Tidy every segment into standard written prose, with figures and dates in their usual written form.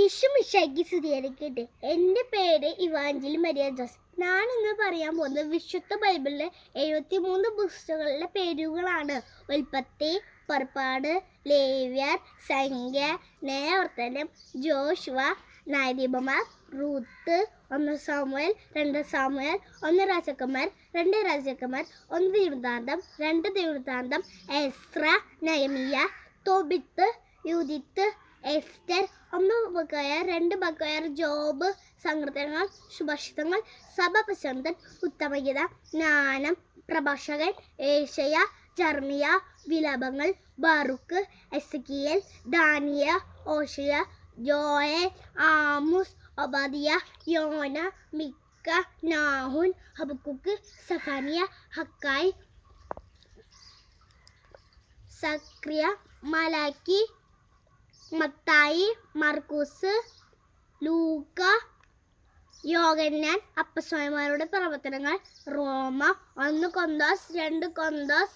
ഈശോ മിശിഹായ്ക്ക് സ്തുതിയായിരിക്കട്ടെ. എൻ്റെ പേര് ഇവാഞ്ചലി മരിയ ജോസ്. ഞാൻ ഇന്ന് പറയാൻ പോകുന്നത് വിശുദ്ധ ബൈബിളിലെ 73 പുസ്തകങ്ങളിലെ പേരുകളാണ്. ഉൽപ്പത്തി, പുറപ്പാട്, ലേവ്യർ, സംഖ്യ, ന്യായാവർത്തനം, ജോഷുവ, ന്യായാധിപന്മാർ, റൂത്ത്, 1 സാമുവേൽ, 2 സാമുവേൽ, 1 രാജാക്കന്മാർ, 2 രാജാക്കന്മാർ, 1 തിരുവൃത്താന്തം, 2 തിരുവൃത്താന്തം, എസ്ര, നെഹെമ്യ, തോബിത്ത്, യൂദിത്ത്, എസ്റ്റർ, 1 ബക്കോയർ, 2 ബക്കോയർ, ജോബ്, സങ്കീർത്തനങ്ങൾ, സുഭാഷിതങ്ങൾ, സഭാപ്രസംഗൻ, ഉത്തമഗീത, ജ്ഞാനം, പ്രഭാഷകൻ, ഏശയ്യ, ജെറമ്യ, വിലാപങ്ങൾ, ബാറുക്ക്, എസെക്കിയേൽ, ദാനിയേൽ, ഹോശേയ, യോയേൽ, ആമോസ്, ഒബദ്യ, യോന, മിക്ക, നാഹൂം, ഹബക്കൂക്ക്, സെഫന്യ, ഹഗായി, സക്രിയ, മലാക്കി, മത്തായി, മർക്കൂസ്, ലൂക്ക, യോഹന്നാൻ, അപ്പസ്തോലന്മാരുടെ പ്രവർത്തനങ്ങൾ, റോമ, 1 കൊരിന്ത്യർ, 2 കൊരിന്ത്യർ,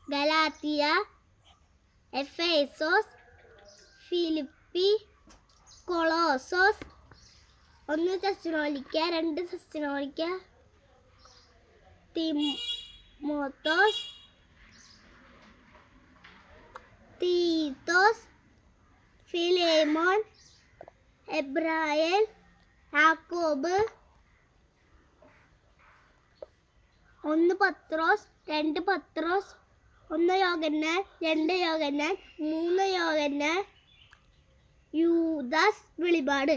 ഗലാത്യ, എഫേസോസ്, ഫിലിപ്പി, കൊളോസോസ്, 1 തെസ്സലോനിക്ക, 2 തെസ്സലോനിക്ക, തിമോഥോസ്, തീത്തോസ്, ഫിലേമോൻ, എബ്രായേൽ, യാക്കോബ്, 1 പത്രോസ്, 2 പത്രോസ്, 1 യോഹന്നാൻ, 2 യോഹന്നാൻ, 3 യോഹന്നാൻ, യൂദാസ്, വെളിപാട്.